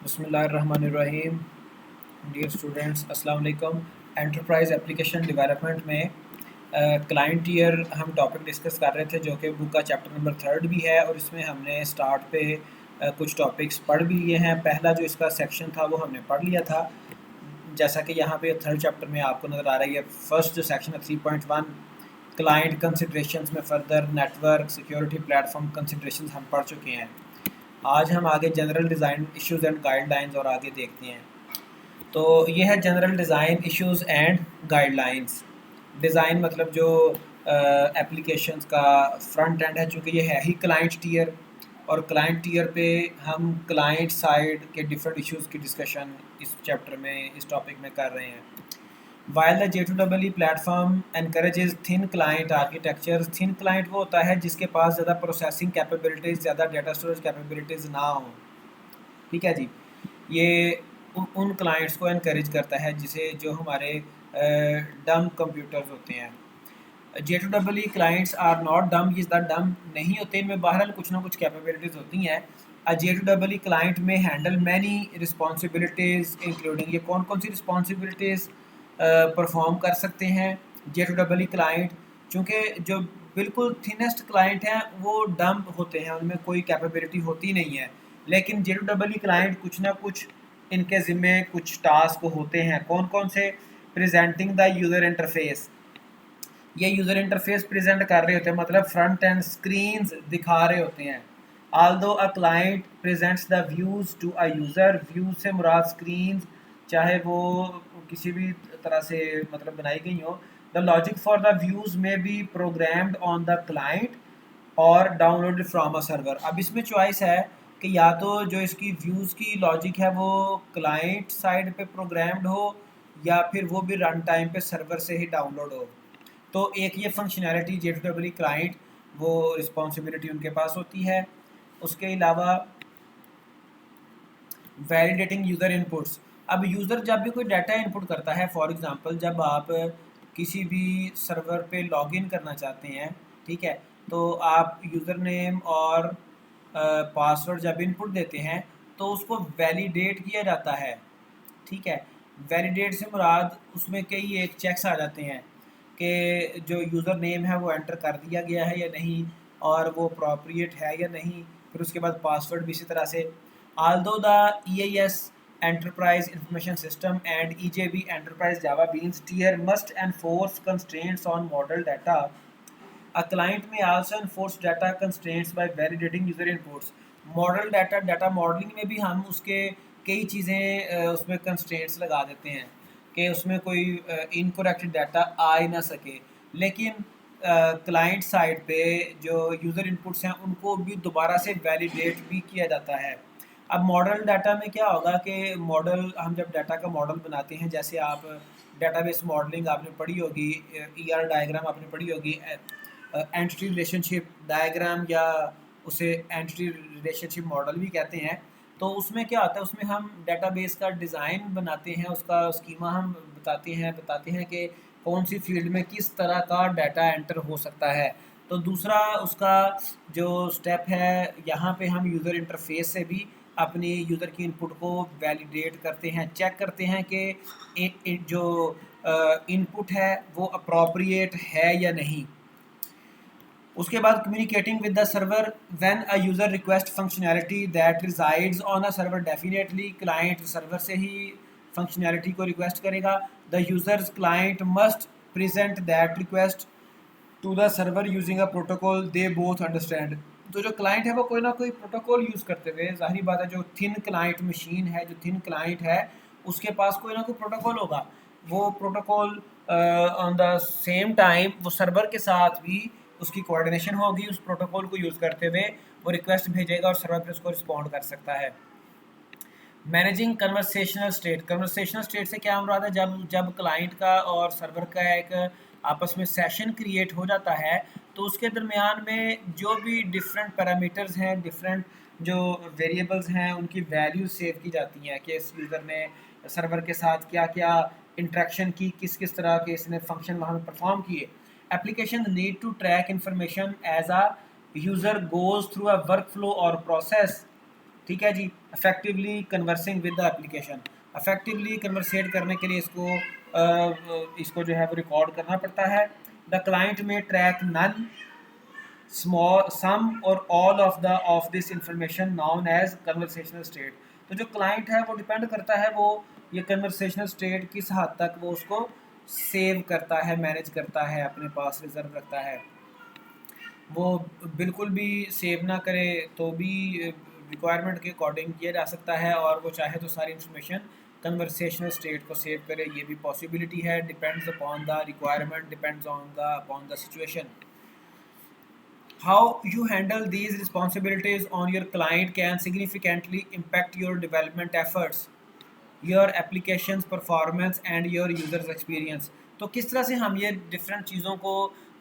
बिस्मिल्लाहिर्रहमानिर्रहीम। Dear students, अस्सलाम वालेकुम। एंटरप्राइज एप्लीकेशन डेवलपमेंट में क्लाइंट ईयर हम टॉपिक डिस्कस कर रहे थे, जो कि बुक का चैप्टर नंबर 3 भी है, और इसमें हमने स्टार्ट पे कुछ टॉपिक्स पढ़ भी लिए हैं। पहला जो इसका सेक्शन था वो हमने पढ़ लिया था, जैसा कि यहाँ पे 3rd चैप्टर में आपको नज़र आ रही है। फर्स्ट जो सेक्शन है 3.1 क्लाइंट कंसिड्रेशंस में further network security platform considerations हम पढ़ चुके हैं। आज हम आगे general design issues and guidelines और आगे देखते हैं। तो ये है general design issues and guidelines. Design मतलब जो एप्लीकेशंस का फ्रंट एंड है, चूँकि ये है ही क्लाइंट टियर, और क्लाइंट टियर पे हम क्लाइंट साइड के डिफरेंट इश्यूज़ की डिस्कशन इस चैप्टर में, इस टॉपिक में कर रहे हैं। While the J2EE platform encourages thin client architecture. Thin client वो होता है जिसके पास ज़्यादा प्रोसेसिंग कैपेबिलिटीज़, ज़्यादा डेटा स्टोरेज कैपेबिलिटीज़ ना हो। ठीक है जी। ये उन क्लाइंट्स को एनकरेज करता है जिसे जो हमारे डम कंप्यूटर्स होते हैं। J2EE क्लाइंट्स आर नॉट डम, ये डम नहीं होते, इनमें बहरहाल कुछ ना कुछ कैपेबिलिटीज़ होती हैं। J2EE क्लाइंट में हैंडल मैनी रिस्पॉन्सिबिलिटीज़ इंक्लूडिंग, ये कौन कौन सी रिस्पॉन्सिबिलिटीज़ परफॉर्म कर सकते हैं J2EE क्लाइंट। चूँकि जो बिल्कुल थिनेस्ट क्लाइंट हैं वो डम होते हैं, उनमें कोई कैपेबिलिटी होती नहीं है, लेकिन J2EE क्लाइंट कुछ ना कुछ इनके ज़िम्मे कुछ टास्क होते हैं। कौन कौन से? प्रेजेंटिंग द यूज़र इंटरफेस, ये यूज़र इंटरफेस प्रेजेंट कर रहे होते हैं, मतलब फ्रंट एंड स्क्रीन्स दिखा रहे होते हैं। Although a client presents the views to a user, views से मुराद स्क्रीन्स, चाहे वो किसी भी तरह से मतलब बनाई गई हो। The logic for the views may be programmed on the client और डाउनलोडेड फ्रॉम अ सर्वर। अब इसमें चॉइस है कि या तो जो इसकी व्यूज़ की लॉजिक है वो क्लाइंट साइड पे प्रोग्राम्ड हो, या फिर वो भी रन टाइम पे सर्वर से ही डाउनलोड हो। तो एक ये फंक्शनैलिटी J2EE क्लाइंट, वो रिस्पॉन्सिबिलिटी उनके पास होती है। उसके अलावा वैलिडेटिंग यूज़र इनपुट्स। अब यूज़र जब भी कोई डाटा इनपुट करता है, फॉर एग्ज़ाम्पल जब आप किसी भी सर्वर पे लॉगिन करना चाहते हैं, ठीक है, तो आप यूज़र नेम और पासवर्ड जब इनपुट देते हैं तो उसको वैलिडेट किया जाता है। ठीक है, वैलिडेट से मुराद उसमें कई एक चेक्स आ जाते हैं कि जो यूज़र नेम है वो एंटर कर दिया गया है या नहीं, और वो अप्रोप्रिएट है या नहीं। फिर उसके बाद पासवर्ड भी इसी तरह से। Although the EIS enterprise information system and EJB enterprise Java beans tier must enforce constraints on model data. A client may also enforce data constraints by validating user inputs. Model data modelling में भी हम उसके कई चीज़ें उसमें constraints लगा देते हैं कि उसमें कोई इनकरेक्ट डाटा आ ही ना सके, लेकिन क्लाइंट साइड पे जो यूज़र इनपुट्स हैं उनको भी दोबारा से वैलिडेट भी किया जाता है। अब मॉडल डाटा में क्या होगा कि मॉडल, हम जब डाटा का मॉडल बनाते हैं, जैसे आप डेटाबेस मॉडलिंग आपने पढ़ी होगी, ER डायग्राम आपने पढ़ी होगी, एंटिटी रिलेशनशिप डायग्राम, या उसे एंटिटी रिलेशनशिप मॉडल भी कहते हैं। तो उसमें क्या होता है, उसमें हम डेटाबेस का डिज़ाइन बनाते हैं, उसका स्कीमा हम बताते हैं कि कौन सी फील्ड में किस तरह का डाटा एंटर हो सकता है। तो दूसरा उसका जो स्टेप है, यहाँ पे हम यूज़र इंटरफेस से भी अपनी यूज़र की इनपुट को वैलिडेट करते हैं, चेक करते हैं कि जो इनपुट है वो अप्रोप्रिएट है या नहीं। उसके बाद communicating with the server when a user request functionality that resides on a server, definitely client server से ही फंक्शनैलिटी को रिक्वेस्ट करेगा। The user's client must present that request to the server using a protocol they both understand. तो जो client है वो कोई ना कोई प्रोटोकॉल यूज़ करते हुए, जाहिर बात है जो थिन क्लाइंट मशीन है, जो थिन क्लाइंट है, उसके पास कोई ना कोई प्रोटोकॉल होगा। वो protocol on the same time वो सर्वर के साथ भी उसकी कोऑर्डिनेशन होगी, उस प्रोटोकॉल को यूज़ करते हुए वो रिक्वेस्ट भेजेगा और सर्वर पर उसको रिस्पॉन्ड कर सकता है। Managing conversational state, conversational state से क्या मुराद है, जब जब क्लाइंट का और सर्वर का एक आपस में सेशन क्रिएट हो जाता है, तो उसके दरमियान में जो भी डिफरेंट पैरामीटर्स हैं, डिफरेंट जो वेरिएबल्स हैं, उनकी वैल्यू सेव की जाती हैं कि इस यूज़र ने सर्वर के साथ क्या क्या इंट्रैक्शन की, किस किस तरह के इसने फंक्शन वहाँ पर परफॉर्म किए। Application need to track information as a user goes through a work flow और प्रोसेस। ठीक है जी। Effectively conversing with the application, effectively conversate करने के लिए इसको जो है वो रिकॉर्ड करना पड़ता है। द क्लाइंट में ट्रैक नन स्मॉल सम और all of this information known as conversational state. तो जो क्लाइंट है वो डिपेंड करता है वो ये कन्वर्सेशनल स्टेट किस हद तक वो उसको सेव करता है, मैनेज करता है, अपने पास रिजर्व रखता है। वो बिल्कुल भी सेव ना करे तो भी रिक्वायरमेंट के अकॉर्डिंग किया जा सकता है, और वो चाहे तो सारी इंफॉर्मेशन कन्वर्सेशनल स्टेट को सेव करे, ये भी पॉसिबिलिटी है। Depends upon the requirement, depends on the upon the situation. How you handle these responsibilities on your client can significantly impact your development efforts, your applications performance and your users experience। तो किस तरह से हम ये different चीज़ों को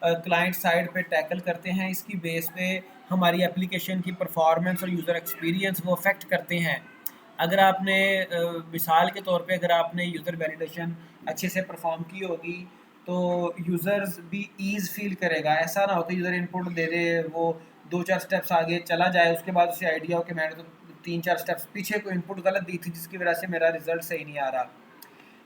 client side पे tackle करते हैं, इसकी बेस पे हमारी एप्लीकेशन की परफॉर्मेंस और यूज़र एक्सपीरियंस वो अफेक्ट करते हैं। अगर आपने मिसाल के तौर पे अगर आपने यूज़र वैलिडेशन अच्छे से परफॉर्म की होगी तो यूज़र्स भी ईज़ फील करेगा। ऐसा ना हो कि यूज़र इनपुट दे दे, वो 2-4 स्टेप्स आगे चला जाए, उसके बाद उसे आइडिया हो कि मैंने तो 3-4 स्टेप्स पीछे कोई इनपुट गलत दी थी जिसकी वजह से मेरा रिजल्ट सही नहीं आ रहा।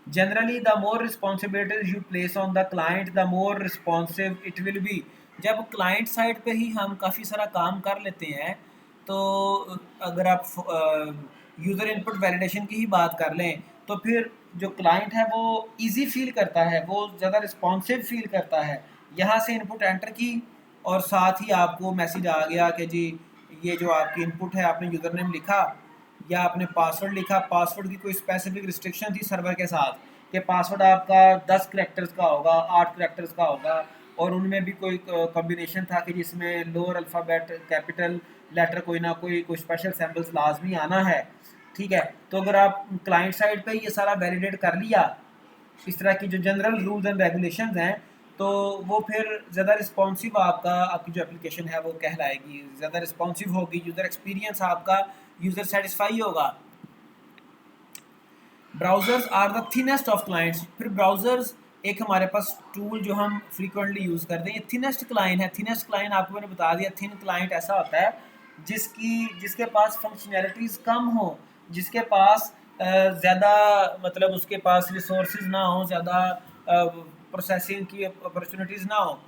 Generally the more responsibilities you place on the client the more responsive it will be. जब क्लाइंट साइड पे ही हम काफ़ी सारा काम कर लेते हैं तो अगर आप यूज़र इनपुट वैलिडेशन की ही बात कर लें तो फिर जो क्लाइंट है वो इजी फील करता है, वो ज़्यादा रिस्पॉन्सिव फील करता है। यहाँ से इनपुट एंटर की और साथ ही आपको मैसेज आ गया कि जी ये जो आपकी इनपुट है, आपने यूज़र नेम लिखा या आपने पासवर्ड लिखा, पासवर्ड की कोई स्पेसिफिक रिस्ट्रिक्शन थी सर्वर के साथ कि पासवर्ड आपका 10 करैक्टर्स का होगा, 8 करैक्टर्स का होगा, और उनमें भी कोई कॉम्बिनेशन था कि जिसमें लोअर अल्फ़ाबेट कैपिटल लेटर कोई ना कोई स्पेशल सैम्पल्स लाजमी आना है। ठीक है, तो अगर आप क्लाइंट साइड पे ये सारा वैलिडेट कर लिया, इस तरह की जो जनरल रूल्स एंड रेगुलेशंस हैं, तो वो फिर ज़्यादा रिस्पॉन्सिव आपकी जो एप्लीकेशन है वो कहलाएगी, ज़्यादा रिस्पॉन्सिव होगी, यूज़र एक्सपीरियंस आपका यूज़र सेटिस्फाई होगा। Browsers are the thinnest of clients. फिर ब्राउज़र्स एक हमारे पास टूल जो हम फ्रीक्वेंटली यूज़ करते हैं, ये थिनेस्ट क्लाइंट है। थिनेस्ट क्लाइंट आपको मैंने बता दिया, थिन क्लाइंट ऐसा होता है जिसके पास फंक्शनैलिटीज़ कम हो, जिसके पास ज़्यादा मतलब उसके पास रिसोर्सेज ना हो, ज़्यादा प्रोसेसिंग की अपॉर्चुनिटीज़ ना हो।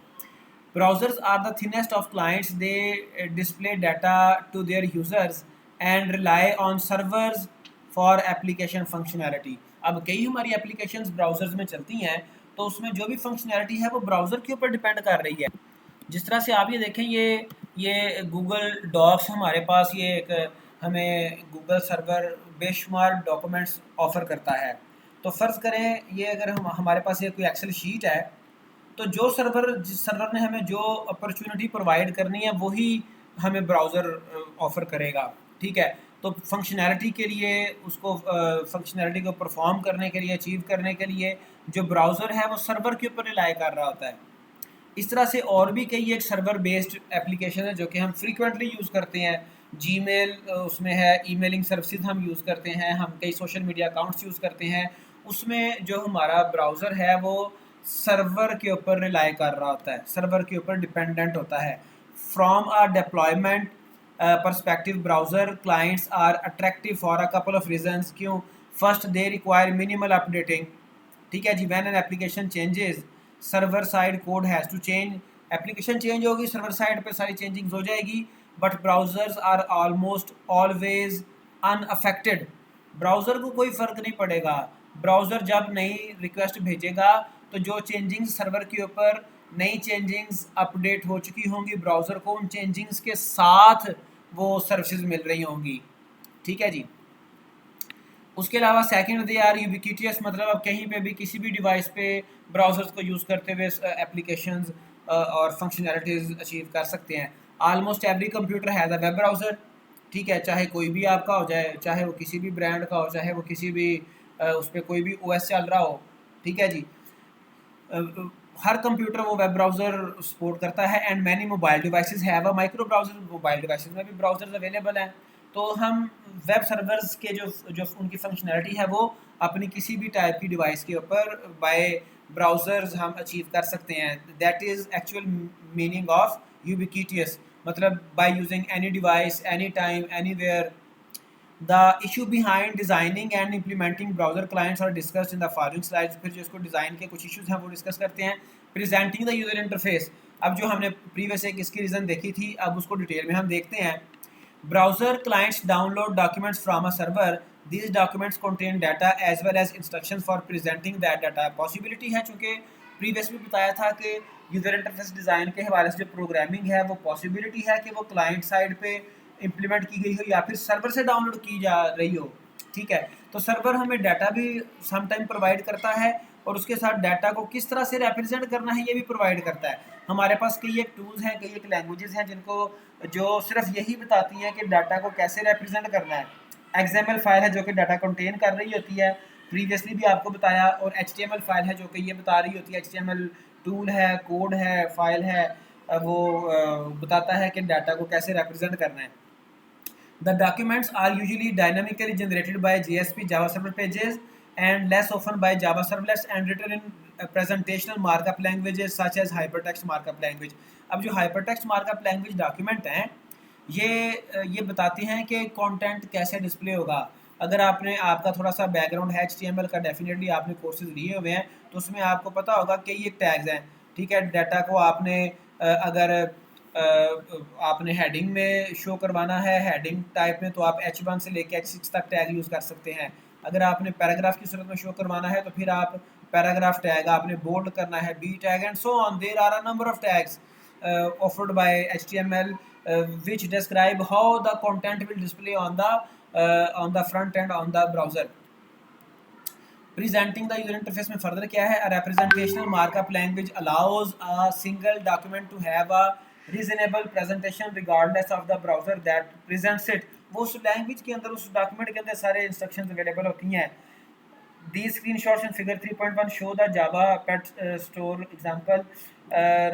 Browsers are the thinnest of clients. They display data to their users and rely on servers for application functionality. अब कई हमारी एप्लीकेशंस ब्राउज़र्स में चलती हैं तो उसमें जो भी फंक्शनैलिटी है वो ब्राउज़र के ऊपर डिपेंड कर रही है। जिस तरह से आप ये देखें, ये गूगल डॉक्स हमारे पास, ये एक हमें गूगल सर्वर बेशुमार डॉक्यूमेंट्स ऑफ़र करता है। तो फ़र्ज़ करें ये अगर हमारे पास ये कोई एक्सेल शीट है, तो जिस सर्वर ने हमें जो अपॉर्चुनिटी प्रोवाइड करनी है वही हमें ब्राउज़र ऑफ़र करेगा। ठीक है, तो फंक्शनैलिटी के लिए उसको फंक्शनैलिटी को परफॉर्म करने के लिए, अचीव करने के लिए जो ब्राउज़र है वो सर्वर के ऊपर रिलाई कर रहा होता है। इस तरह से और भी कई एक सर्वर बेस्ड एप्लीकेशन है जो कि हम फ्रीक्वेंटली यूज़ करते हैं। जीमेल उसमें है, ईमेलिंग सर्विसेज हम यूज़ करते हैं, हम कई सोशल मीडिया अकाउंट्स यूज़ करते हैं। उसमें जो हमारा ब्राउज़र है वो सर्वर के ऊपर रिलाई कर रहा होता है, सर्वर के ऊपर डिपेंडेंट होता है। From a deployment perspective browser clients are attractive for a couple of reasons. क्यों? First, they require minimal updating. ठीक है जी, when an application changes server side code has to change. Application change होगी, server side पे सारी changings हो जाएगी, but browsers are almost always unaffected. Browser को कोई फ़र्क नहीं पड़ेगा। ब्राउज़र जब नई रिक्वेस्ट भेजेगा तो जो चेंजिंग्स सर्वर के ऊपर नई चेंजिंग्स अपडेट हो चुकी होंगी, ब्राउज़र को उन चेंजिंग्स के साथ वो सर्विसेज मिल रही होंगी। ठीक है जी। उसके अलावा सेकंड, दे आर यूबिक्विटियस, मतलब अब कहीं पे भी किसी भी डिवाइस पे ब्राउज़र्स को यूज़ करते हुए एप्लीकेशंस और फंक्शनैलिटीज़ अचीव कर सकते हैं। Almost every computer has a web browser. ठीक है, चाहे कोई भी आपका हो जाए, चाहे वो किसी भी ब्रांड का हो, चाहे वो किसी भी उस पर कोई भी ओएस चल रहा हो। ठीक है जी, हर कंप्यूटर वो वेब ब्राउज़र सपोर्ट करता है। And many mobile devices have a micro browser. Mobile devices में भी ब्राउज़र्स अवेलेबल हैं। तो हम वेब सर्वर्स के जो उनकी फंक्शनैलिटी है वो अपनी किसी भी टाइप की डिवाइस के ऊपर बाय ब्राउज़र्स हम अचीव कर सकते हैं। That is actual meaning of ubiquitous, मतलब by using any device, any time, anywhere. The issue behind designing and implementing browser clients are discuss in the following slides. फिर जो इसको डिज़ाइन के कुछ इश्यूज हैं वो डिस्कस करते हैं। प्रेजेंटिंग द यूजर इंटरफेस, अब जो हमने प्रीवियस एक इसकी रीज़न देखी थी, अब उसको डिटेल में हम देखते हैं। Browser clients download documents from a server, these documents contain data as well as instructions for presenting that data। Possibility है, चूँकि प्रीवियस में बताया था कि यूज़र इंटरफेस डिज़ाइन के हवाले से जो प्रोग्रामिंग है वो पॉसिबिलिटी है कि वो क्लाइंट साइड पे इम्प्लीमेंट की गई हो या फिर सर्वर से डाउनलोड की जा रही हो। ठीक है, तो सर्वर हमें डाटा भी सम टाइम प्रोवाइड करता है और उसके साथ डाटा को किस तरह से रिप्रेजेंट करना है ये भी प्रोवाइड करता है। हमारे पास कई एक टूल्स हैं, कई एक लैंग्वेजेस हैं जिनको जो सिर्फ यही बताती हैं कि डाटा को कैसे रिप्रेजेंट करना है। XML फाइल है जो कि डाटा कंटेन कर रही होती है, प्रीवियसली भी आपको बताया, और HTML फाइल है जो कि ये बता रही होती है। HTML टूल है, कोड है, फाइल है, वो बताता है कि डाटा को कैसे रिप्रेजेंट करना है। The documents are usually dynamically generated by JSP Java Server pages and less often by Java servlets and written in presentational markup languages such as hypertext markup language। अब जो hypertext markup language document हैं ये बताती हैं कि content कैसे display होगा। अगर आपका थोड़ा सा बैकग्राउंड है HTML का, डेफिनेटली आपने कोर्सेज लिए हुए हैं तो उसमें आपको पता होगा कि ये टैग्स हैं। ठीक है, डाटा को अगर आपने हेडिंग में शो करवाना है, हेडिंग टाइप में, तो आप H1 से लेके H6 तक टैग यूज़ कर सकते हैं। अगर आपने पैराग्राफ की सूरत में शो करवाना है तो फिर आप पैराग्राफ टैग आपने बोल्ड करना है, B tag and so on. There are a number of tags offered by HTML which describe how the content will display on the front end on the browser। Presenting the user interface में further क्या है, representational markup language allows a single document to have a reasonable presentation regardless of the browser that presents it. वो उस language के अंदर, उस document के अंदर सारे इंस्ट्रक्शंस अवेलेबल होती हैं। These screenshots in figure 3.1 show the Java Pet Store example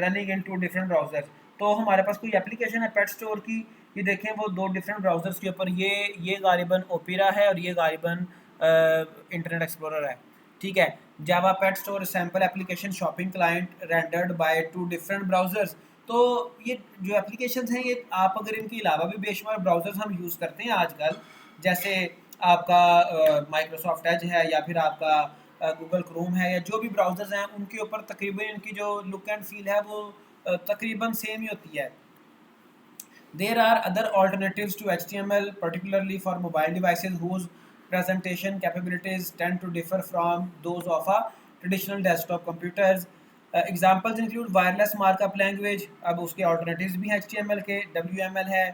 running into different browsers। तो हमारे पास कोई एप्लीकेशन है पेट स्टोर की, ये देखें वो दो डिफरेंट ब्राउजर्स के ऊपर, ये गालिबन ओपेरा है और ये गालिबन इंटरनेट एक्सप्लोरर है। ठीक है, Java pet store sample application shopping client rendered by two different browsers. तो ये जो एप्लीकेशंस हैं, ये आप अगर इनके अलावा भी बेशुमार ब्राउजर्स हम यूज़ करते हैं आजकल, जैसे आपका माइक्रोसॉफ्ट एज है या फिर आपका गूगल क्रोम है, या जो भी ब्राउजर्स हैं उनके ऊपर तकरीबन इनकी जो लुक एंड फील है वो तकरीबन सेम ही होती है। There are other alternatives to HTML, particularly for mobile devices whose presentation capabilities tend to differ from those of a traditional desktop computers। Examples include wireless markup language, अब उसके alternatives भी हैं HTML के, WML है,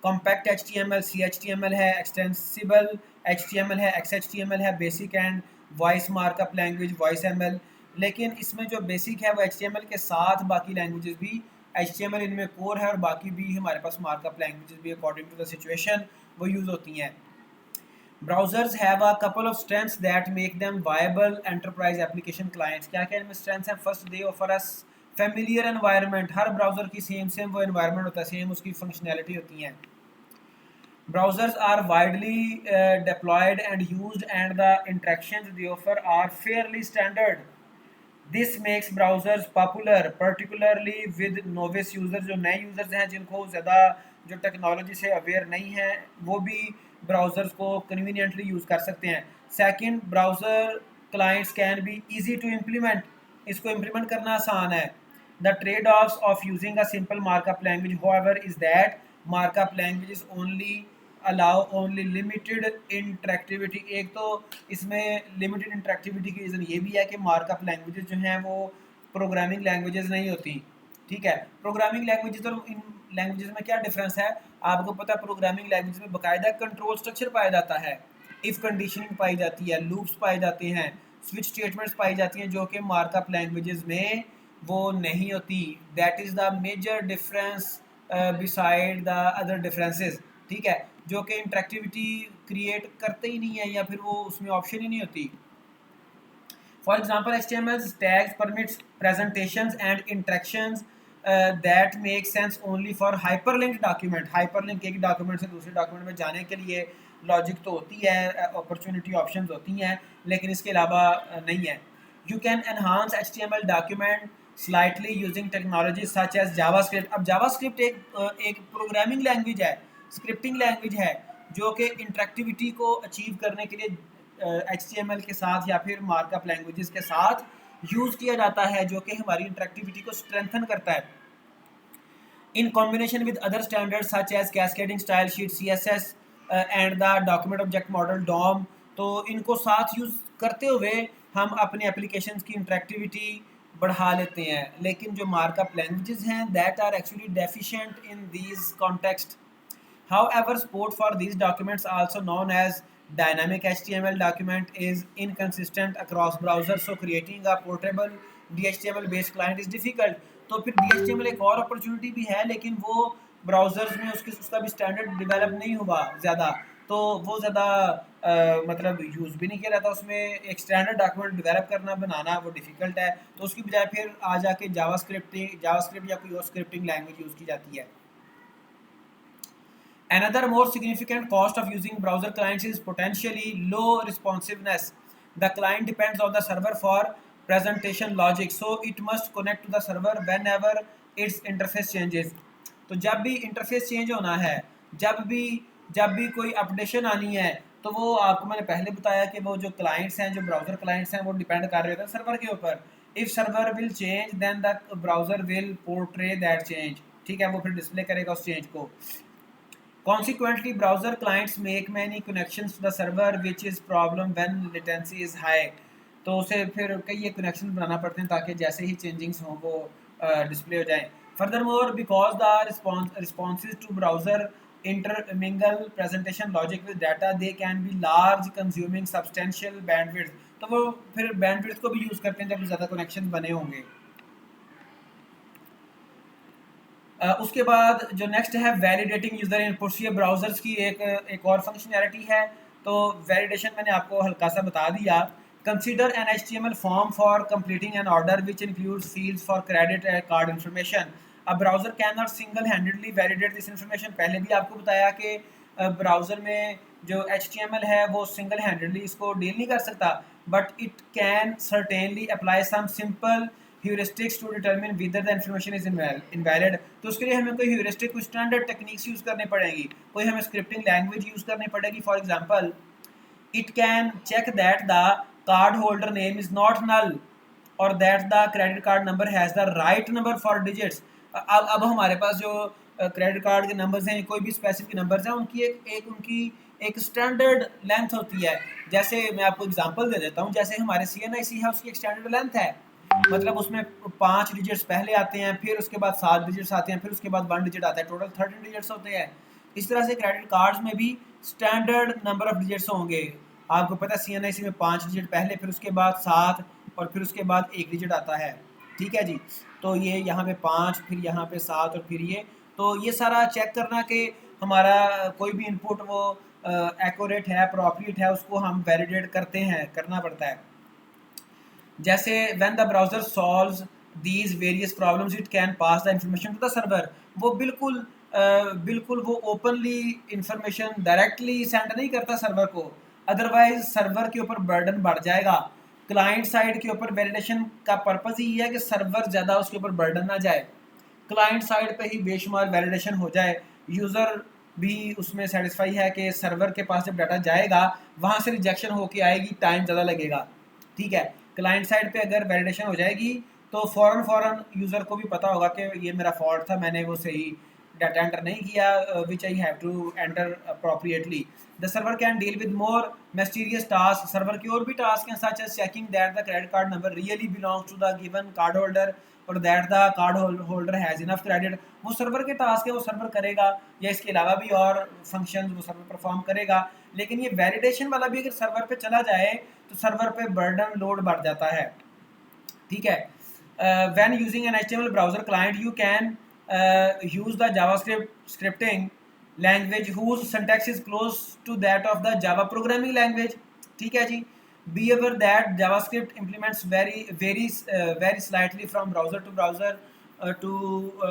compact HTML, CHTML है, extensible HTML है, XHTML है, basic and voice markup language voiceml। लेकिन इसमें जो बेसिक है वो HTML के साथ बाकी लैंग्वेजेस भी, HTML इनमें कोर है और बाकी भी हमारे पास मार्कअप लैंग्वेजेस भी अकॉर्डिंग टू द सिचुएशन वो यूज़ होती हैं। Browsers have a couple of strengths that make them viable enterprise application clients. क्या क्या इनमें स्ट्रेंथ्स हैं? फर्स्ट, दे ऑफर अस फेमिलियर एनवायरनमेंट। हर ब्राउजर की सेम वो एनवायरनमेंट होता है, सेम उसकी फंक्शनैलिटी होती हैं। Browsers are widely deployed and used and the interactions they offer are fairly standard। This makes browsers popular particularly with novice users। जो नए users हैं जिनको ज़्यादा जो टेक्नोलॉजी से अवेयर नहीं है वो भी ब्राउज़र्स को कन्वीनियंटली यूज़ कर सकते हैं। Second, browser clients can be easy to implement. इसको इम्प्लीमेंट करना आसान है। The trade offs of using a simple markup language however is that markup languages only allow only limited interactivity. एक तो इसमें लिमिटेड इंटरेक्टिविटी की रीज़न ये भी है कि मार्कअप लैंग्वेजेस जो हैं वो प्रोग्रामिंग लैंग्वेजेस नहीं होती। ठीक है, प्रोग्रामिंग लैंग्वेजेस और इन लैंग्वेजेस में क्या डिफरेंस है आपको पता है? प्रोग्रामिंग लैंग्वेज में बाकायदा कंट्रोल स्ट्रक्चर पाया जाता है, इफ़ कंडीशनिंग पाई जाती है, लूप्स पाए जाते हैं, स्विच स्टेटमेंट्स पाई जाती हैं, जो कि मार्कअप लैंग्वेजेस में वो नहीं होती। That is the major difference beside the other differences. ठीक है, जो कि इंटरेक्टिविटी क्रिएट करते ही नहीं है या फिर वो उसमें ऑप्शन ही नहीं होती। For example HTML tags permits presentations and interactions that make sense only for hyperlinked document. Hyperlink एक डॉक्यूमेंट से दूसरे डॉक्यूमेंट में जाने के लिए लॉजिक तो होती है, अपॉर्चुनिटी ऑप्शंस होती हैं, लेकिन इसके अलावा नहीं है। You can enhance HTML document slightly using technology such as JavaScript. अब जावास्क्रिप्ट एक प्रोग्रामिंग लैंग्वेज है, स्क्रिप्टिंग लैंग्वेज है, जो कि इंटरेक्टिविटी को अचीव करने के लिए HTML के साथ या फिर मार्कअप लैंग्वेजेस के साथ यूज़ किया जाता है, जो कि हमारी इंटरेक्टिविटी को स्ट्रेंथन करता है in combination with other standards such as cascading style sheet CSS and the document object model DOM। तो इनको साथ यूज़ करते हुए हम अपने एप्लीकेशंस की इंटरेक्टिविटी बढ़ा लेते हैं, लेकिन जो मार्कअप लैंग्वेजेस हैं that are actually deficient in these context. However, support for these documents, also known as dynamic HTML document, is inconsistent across browsers. So creating a portable DHTML based client is difficult. तो फिर DHTML एक और opportunity भी है, लेकिन वो browsers में उसका भी स्टैंडर्ड डेवलप नहीं हुआ ज़्यादा, तो वो ज़्यादा मतलब यूज़ भी नहीं किया जाता। उसमें एक स्टैंडर्ड डॉक्यूमेंट डेवलप करना बनाना वो डिफ़िकल्ट है, तो उसकी बजाय फिर आ जाके जावास्क्रिप्ट या कोई और स्क्रिप्टिंग लैंग्वेज यूज़ की जाती है। Another more significant cost of using browser clients is potentially low responsiveness. The client depends on the server for presentation logic, so it must connect to the server whenever its interface changes. तो जब भी interface change होना है, जब भी कोई updation आनी है, तो वो आपको मैंने पहले बताया कि वो जो क्लाइंट्स हैं, जो ब्राउज़र क्लाइंट्स हैं, वो डिपेंड कर रहे होते हैं सर्वर के ऊपर। If server will change then the browser will portray that change, ठीक है, वो फिर डिस्प्ले करेगा उस चेंज को। Consequently, browser clients make many connections to the server, which is problem when latency is high। तो उसे फिर कई कनेक्शन बनाना पड़ते हैं ताकि जैसे ही चेंजिंग्स हों वो डिस्प्ले हो जाए। Furthermore, because the responses to browser intermingle presentation logic with data, they can be large, consuming substantial bandwidth। तो वो फिर bandwidth को भी यूज़ करते हैं जब ज़्यादा कनेक्शन बने होंगे। उसके बाद जो नेक्स्ट है वैलिडेटिंग यूज़र इनपुट्स, ये ब्राउज़र्स की एक और फंक्शनैलिटी है। तो वैलिडेशन मैंने आपको हल्का सा बता दिया। Consider an HTML form for completing an order which includes fields for credit and card information. अब browser can not single handedly validate this information. पहले भी आपको बताया कि ब्राउज़र में जो HTML है वो सिंगल हैंडेडली इसको डील नहीं कर सकता, but it can certainly apply some simple heuristics to determine whether the information is invalid। तो उसके लिए हमें कोई heuristic, कुछ स्टैंडर्ड टेक्निक्स यूज़ करनी पड़ेगी, कोई हमें स्क्रिप्टिंग लैंग्वेज यूज़ करनी पड़ेगी। For example, it can check that the card holder name is not null और that the credit card number has the right number for digits. अब हमारे पास जो क्रेडिट कार्ड के नंबर्स हैं, कोई भी स्पेसिफिक नंबर्स हैं, उनकी एक स्टैंडर्ड लेंथ होती है। जैसे मैं आपको एग्जांपल दे देता हूँ, जैसे हमारे CNIC है, उसकी एक स्टैंडर्ड लेंथ है, मतलब उसमें 5 डिजिट्स पहले आते हैं, फिर उसके बाद 7 डिजिट्स आते हैं, फिर उसके बाद 1 डिजिट आता है, टोटल 13 डिजिट्स होते हैं। इस तरह से क्रेडिट कार्ड्स में भी स्टैंडर्ड नंबर ऑफ डिजिट्स होंगे। आपको पता है CNIC में 5 डिजिट पहले, फिर उसके बाद 7 और फिर उसके बाद 1 डिजिट आता है, ठीक है जी। तो ये यहाँ पे 5, फिर यहाँ पे 7 और फिर ये, तो ये सारा चेक करना कि हमारा कोई भी इनपुट वो एक्यूरेट है, अप्रोप्रिएट है, उसको हम वैलिडेट करना पड़ता है। जैसे when the browser solves these various problems it can pass the information to the server। वो बिल्कुल वो ओपनली इंफॉर्मेशन डायरेक्टली सेंड नहीं करता सर्वर को, अदरवाइज सर्वर के ऊपर बर्डन बढ़ जाएगा। क्लाइंट साइड के ऊपर वैलिडेशन का पर्पज़ ही है कि सर्वर ज़्यादा उसके ऊपर बर्डन ना जाए, क्लाइंट साइड पे ही बेशुमार वैलिडेशन हो जाए, यूज़र भी उसमें सेटिस्फाई है कि सर्वर के पास जब डाटा जाएगा वहाँ से रिजेक्शन होके आएगी, टाइम ज़्यादा लगेगा, ठीक है। क्लाइंट साइड पे अगर वैलिडेशन हो जाएगी तो फ़ौरन यूज़र को भी पता होगा कि ये मेरा फॉल्ट था, मैंने वो सही डाटा एंटर नहीं किया, which I have to enter appropriately. The server can deal with more mysterious task. Server की और भी टास्क हैं, such as checking that the credit card number really belongs to the given card holder और that the card holder has enough credit. वो server के task है, वो server करेगा, या इसके अलावा भी और फंक्शन वो सर्वर परफॉर्म करेगा। लेकिन ये वैलिडेशन वाला भी अगर सर्वर पे चला जाए तो सर्वर पे बर्डन लोड बढ़ जाता है, ठीक है। When using an HTML browser client you can use the JavaScript scripting language whose syntax is close to that of the Java programming language, ठीक है जी। Be aware that JavaScript implements very slightly from browser to browser to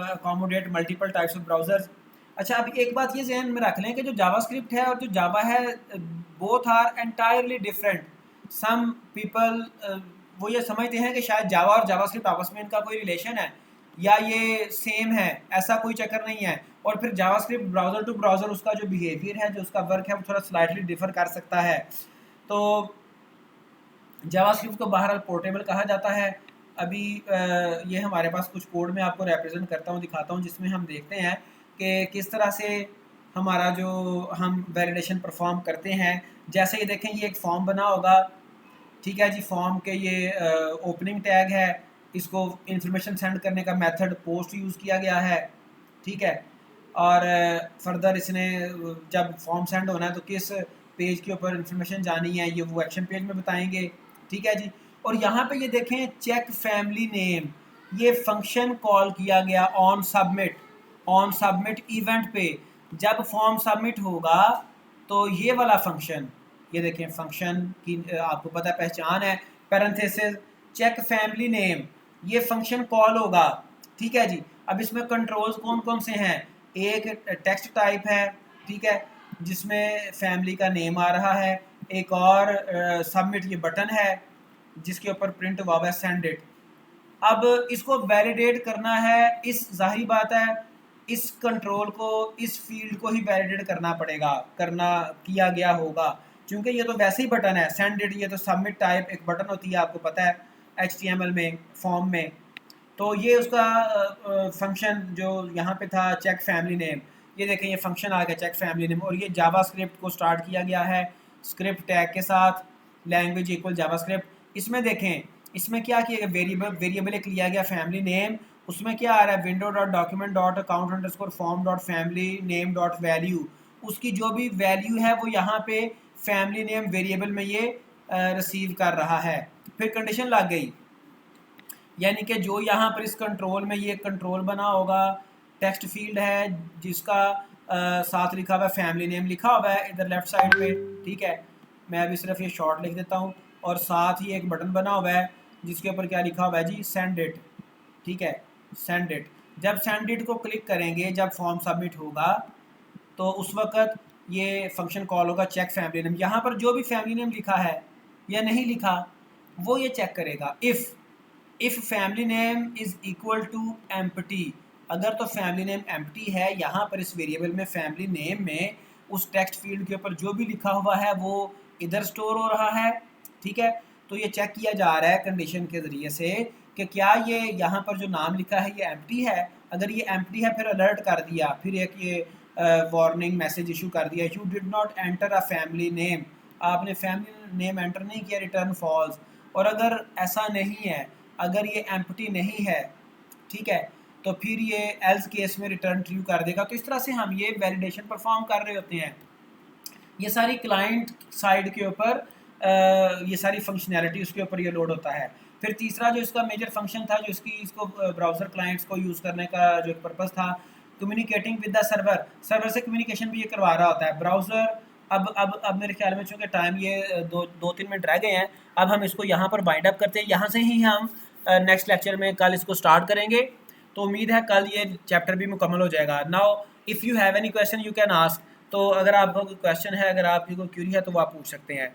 accommodate multiple types of browsers। अच्छा, अब एक बात ये ज़हन में रख लें कि जो जावास्क्रिप्ट है और जो जावा है, both are entirely different. Some people वो ये समझते हैं कि शायद जावा और जावास्क्रिप्ट आपस में इनका कोई रिलेशन है, या ये सेम है, ऐसा कोई चक्कर नहीं है। और फिर जावास्क्रिप्ट ब्राउज़र टू ब्राउज़र उसका जो बिहेवियर है, जो उसका वर्क है, वो थोड़ा स्लाइटली डिफर कर सकता है। तो जावास्क्रिप्ट को बहरहाल पोर्टेबल कहा जाता है। अभी ये हमारे पास कुछ कोड में आपको रिप्रेजेंट करता हूँ, दिखाता हूँ, जिसमें हम देखते हैं कि किस तरह से हमारा जो हम वैलिडेशन परफॉर्म करते हैं। जैसे ये देखें, ये एक फॉर्म बना होगा, ठीक है जी। फॉर्म के ये ओपनिंग टैग है, इसको इंफॉर्मेशन सेंड करने का मेथड पोस्ट यूज़ किया गया है, ठीक है। और फर्दर इसने जब फॉर्म सेंड होना है तो किस पेज के ऊपर इंफॉर्मेशन जानी है, ये वो एक्शन पेज में बताएंगे, ठीक है जी। और यहाँ पे ये देखें, चेक फैमिली नेम, ये फंक्शन कॉल किया गया ऑन सबमिट इवेंट पे। जब फॉर्म सबमिट होगा तो ये वाला फंक्शन, ये देखें फंक्शन की आपको पता है पहचान है, पैरेंथेसिस चेक फैमिली नेम, ये फंक्शन कॉल होगा, ठीक है जी। अब इसमें कंट्रोल्स कौन कौन से हैं, एक टेक्स्ट टाइप है, ठीक है, जिसमें फैमिली का नेम आ रहा है। एक और सबमिट ये बटन है जिसके ऊपर प्रिंट हुआ है सेंड इट। अब इसको वैलिडेट करना है, इस जाहिर बात है इस कंट्रोल को, इस फील्ड को ही वैलिडेट करना पड़ेगा, किया गया होगा, क्योंकि ये तो वैसे ही बटन है सेंड इट, ये तो सबमिट टाइप एक बटन होती है, आपको पता है HTML में, फॉर्म में। तो ये उसका फंक्शन जो यहाँ पे था चेक फैमिली नेम, ये देखें ये फंक्शन आ गया चेक फैमिली नेम, और ये जावास्क्रिप्ट को स्टार्ट किया गया है स्क्रिप्ट टैग के साथ, लैंग्वेज इक्वल जावास्क्रिप्ट। इसमें देखें, इसमें क्या किया गया, वेरिएबल एक लिया गया फैमिली नेम, उसमें क्या आ रहा है window dot document dot account underscore form dot family name dot value, उसकी जो भी वैल्यू है वो यहाँ पे फैमिली नेम वेरिएबल में ये रिसीव कर रहा है। फिर कंडीशन लग गई, यानी कि जो यहाँ पर इस कंट्रोल में ये कंट्रोल बना होगा, टेक्स्ट फील्ड है जिसका साथ लिखा हुआ है फैमिली नेम लिखा हुआ है इधर लेफ्ट साइड पे, ठीक है। मैं अभी सिर्फ ये शॉर्ट लिख देता हूँ, और साथ ही एक बटन बना हुआ है जिसके ऊपर क्या लिखा हुआ है जी, सेंड इट, ठीक है, सेंड इट। जब सेंड इट को क्लिक करेंगे, जब फॉर्म सबमिट होगा तो उस वक्त ये फंक्शन कॉल होगा चेक फैमिली नेम। यहाँ पर जो भी फैमिली नेम लिखा है या नहीं लिखा वो ये चेक करेगा। If family name is equal to empty, अगर तो फैमिली नेम एम्प्टी है, यहाँ पर इस वेरिएबल में फैमिली नेम में उस टेक्स्ट फील्ड के ऊपर जो भी लिखा हुआ है वो इधर स्टोर हो रहा है, ठीक है। तो ये चेक किया जा रहा है कंडीशन के ज़रिए से कि क्या ये यहाँ पर जो नाम लिखा है ये एम्प्टी है। अगर ये एम्प्टी है फिर अलर्ट कर दिया, फिर एक ये वार्निंग मैसेज इशू कर दिया, you did not enter a family name, आपने फैमिली नेम एंटर नहीं किया, रिटर्न फॉल्स। और अगर ऐसा नहीं है, अगर ये एम्प्टी नहीं है, ठीक है, तो फिर ये एल्स केस में रिटर्न ट्रू कर देगा। तो इस तरह से हम ये वैलिडेशन परफॉर्म कर रहे होते हैं। ये सारी क्लाइंट साइड के ऊपर ये सारी फंक्शनैलिटी उसके ऊपर ये लोड होता है। फिर तीसरा जो इसका मेजर फंक्शन था, जो इसको ब्राउज़र क्लाइंट्स को यूज़ करने का जो पर्पज़ था, कम्युनिकेटिंग विद द सर्वर से कम्युनिकेशन भी ये करवा रहा होता है ब्राउज़र। अब मेरे ख्याल में चूँकि टाइम ये 2-3 मिनट रह गए हैं, अब हम इसको यहाँ पर वाइंड अप करते हैं। यहाँ से ही हम नेक्स्ट लेक्चर में कल इसको स्टार्ट करेंगे, तो उम्मीद है कल ये चैप्टर भी मुकम्मल हो जाएगा। Now if you have any question you can ask, तो अगर आपका कोई क्वेश्चन है, अगर आपकी कोई क्यूरी है तो वो आप पूछ सकते हैं।